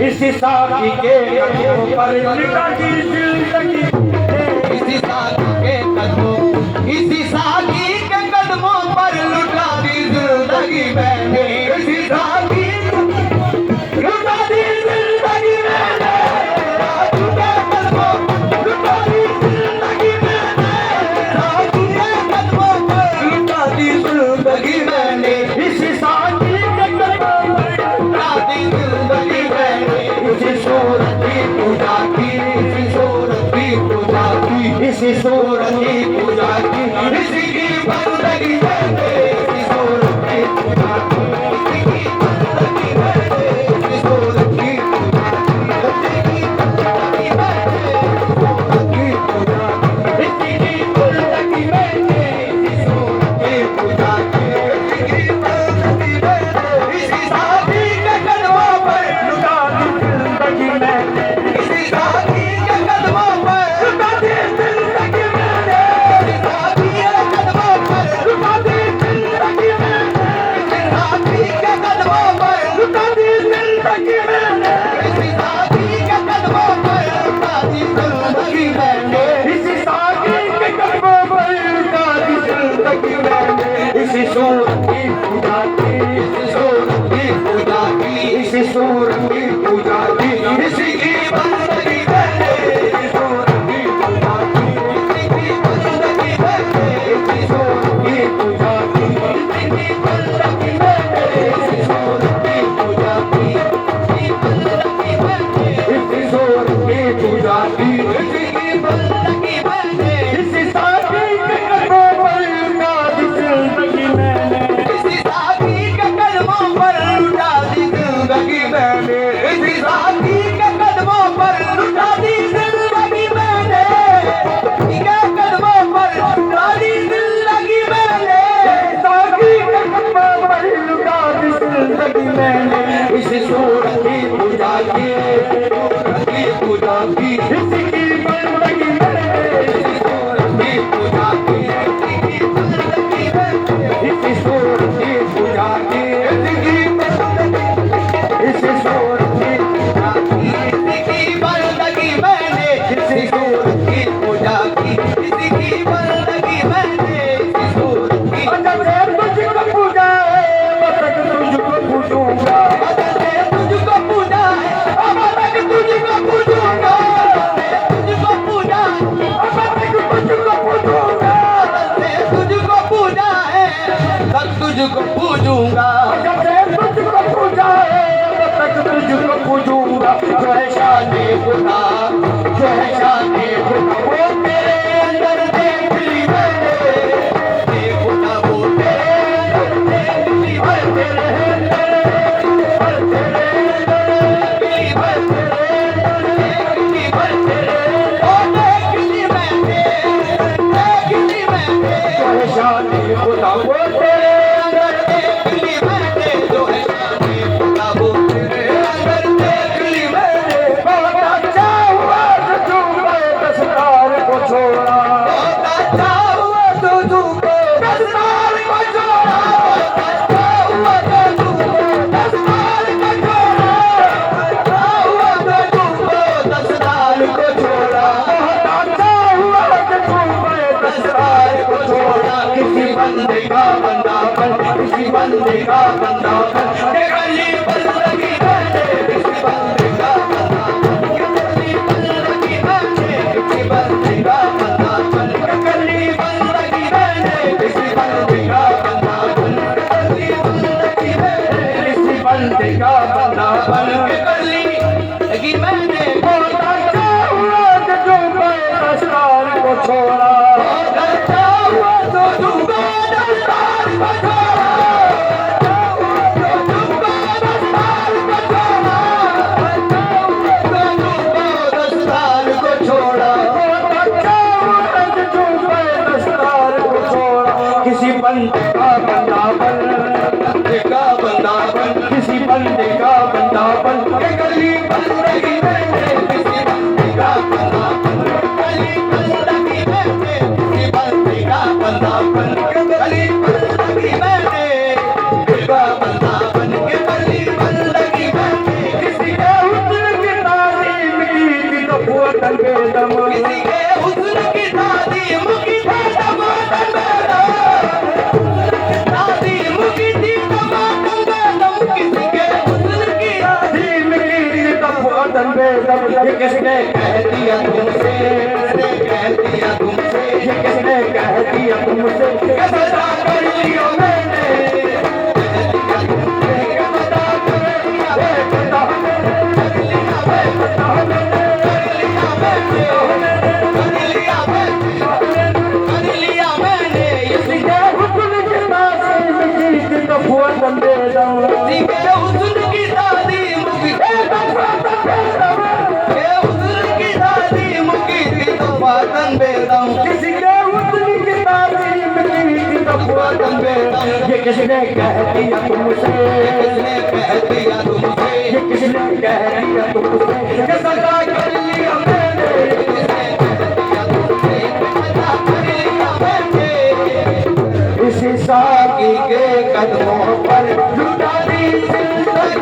इसी साथी के कदमों पर लुटा दी जिंदगी, इसी साथी के कदमों, इसी साथी के कदमों पर लुटा दी जिंदगी मैंने, इसी साथी लुटा दी जिंदगी मैंने, साथी के कदमों लुटा दी जिंदगी मैंने, साथी के कदमों पर लुटा दी जिंदगी मैंने, इसी साथी के कदमों पर लुटा दी जिंदगी मैंने। इसी सूरत की पूजा की, इसी सूरत की पूजा की, इसी सूरत की पूजा की, इसी की बंदगी मैंने, इसी सूरत की पूजा की, इसी की बंदगी मैंने, इसी सूरत की पूजा की, इसी की बंदगी मैंने, सूरत की पूजा की, इसी की बंदगी मैंने, इसी सूरत की पूजा की, इसी की बंदगी मैंने, इसी साथी के कदमों पर लुटा दी जिंदगी मैंने, इसी साथी के कदमों पर लुटा दी जिंदगी मैंने, इसी साथी के कदमों पर लुटा दी जिंदगी मैंने, इसी साथी के कदमों पर लुटा दी जिंदगी मैंने, इसी साथी के कदमों पर लुटा दी जिंदगी मैंने, इसी साथी के कदमों पर लुटा दी जिंदगी मैंने, इसी सूरत की पूजा की, इसी सूरत की पूजा की, इसी सूरत की पूजा की, इसी की बंदगी मैंने, इसी सूरत की पूजा की, इसी की बंदगी मैंने, इसी सूरत की पूजा की, इसी की बंदगी मैंने, इसी सूरत की पूजा की, इसी बंदगी मैंने, इसी सूरत की पूजा की, इसी की बंदगी मैंने, इसी साथी के कदमों पर लुटा दी जिंदगी मैंने, इसी साथी के कदमों पर लुटा दी जिंदगी मैंने, इसी साथी के कदमों पर लुटा दी जिंदगी मैंने, इसी के कदमों पर लुटा दी जिंदगी मैंने, साथी के कदमों पर लुटा दी जिंदगी मैंने, इसी सूरत की पूजा की, सूरत की पूजा की, इसी की बंदगी मैंने, इसी सूरत की पूजा की, इसी की बंदगी मैंने, इसी सूरत की पूजा की, इसी की बंदगी, इसी सूरत की पूजा की, इसी की बंदगी मैंने, इसी सूरत की पूजा की, इसी की बंदगी मैंने, इसी सूरत की। अगर तुझको पूजा है अब तक तुझको पूजूंगा, अगर तुझको पूजा है अब तक तुझको पूजूंगा, तुझको पूजा अब तक तुझको पूजूंगा, तुझको पूजा है तब तुझको पूजूंगा, जब तुझको पूजा है तब तक तुझको पूजूंगा, जो है शान जो है शादी खुदा वो तेरे अंदर देख ली मैंने, देखो ना वो तेरे अंदर देख ली मैं, तेरे अंदर तेरे अंदर देख ली मैं, तेरे अंदर देख ली मैं, तेरे ओ देख ली मैंने, देख ली मैंने, जो है शादी खुदा वो तेरे अंदर देख ली मैंने, जो है शादी खुदा वो तेरे अंदर देख ली मैंने। बहुत अच्छा हुआ तो तुमने दस्तूर को छोड़ा, बहुत अच्छा हुआ तो तुमने दस्तूर को छोड़ा, बहुत अच्छा हुआ तो तुमने दस्तूर को छोड़ा, अच्छा हुआ तो तुमने दस्तूर को छोड़ा, बहुत अच्छा हुआ तो तुमने दस्तूर को छोड़ा। किसी बंदे का बंदापन, किसी बंदे का बंदापन, के गली बंदगी मैंने, किसी बंदे का बंदापन, के गली बंदगी मैंने, किसी बंदे का बंदापन, के गली बंदगी मैंने, किसी बंदे का बंदापन, के गली बंदगी मैंने, किसी बंदे का बंदापन, के गली बंदगी मैंने। बहुत अच्छा हुआ कि तुमने दस्तूर को छोड़ा, बहुत अच्छा हुआ तो तुमने दस्तूर को छोड़ा, अच्छा हुआ तो तुमने दस्तूर को छोड़ा, अच्छा हुआ तो तुमने दस्तूर को छोड़ा, बहुत अच्छा हुआ कि तुमने दस्तूर को छोड़ा। किसी बंदे का बंदापन, बंदे का बंदापन, किसी बंदे का बंदापन, के गली बंदगी मैंने, किसी बंदे का बंदापन, गली बंदगी मैंने, किसी बंदे का बंदापन, के गली बंदगी मैंने, का बंदापन, के गली बंदगी मैंने। किसी के हुस्न की तारीफ की थी तो हुआ तन बेदम, किसी के हुस्न की तारीफ की थी तो हुआ तन बेदम, तारीफ की थी तो हुआ तन बेदम, किसी के हुस्न की तारीफ की थी तो हुआ तन बेदम। ये किसने कह दिया तुमसे, किसने कह दिया तुमसे, ये किसने कह दिया तुमसे, क्या पता कर लिया मैंने, कह दिया तुमसे, क्या पता कर लिया, पता कर लिया, पता कर लिया मैंने, कर लिया मैंने, कर लिया मैंने। इसी के हुस्न की तारीफ की थी तो हुआ तन बेदम, इसी के हुस्न की तारीफ की थी तो हुआ तन बेदम, के हुस्न की तारीफ की थी तो हुआ तन बेदम, किसी के हुस्न की तारीफ की थी तो हुआ तन बेदम। ये किसने कह दिया तुमसे, किसने कह दिया तुमसे, ये किसने कह दिया तुमसे, कि सदा कर लिया मैंने, किसने कह दिया तुमसे, कि सदा कर लिया मैंने। इसी साकी के कदमों पर लुटा दी जिंदगी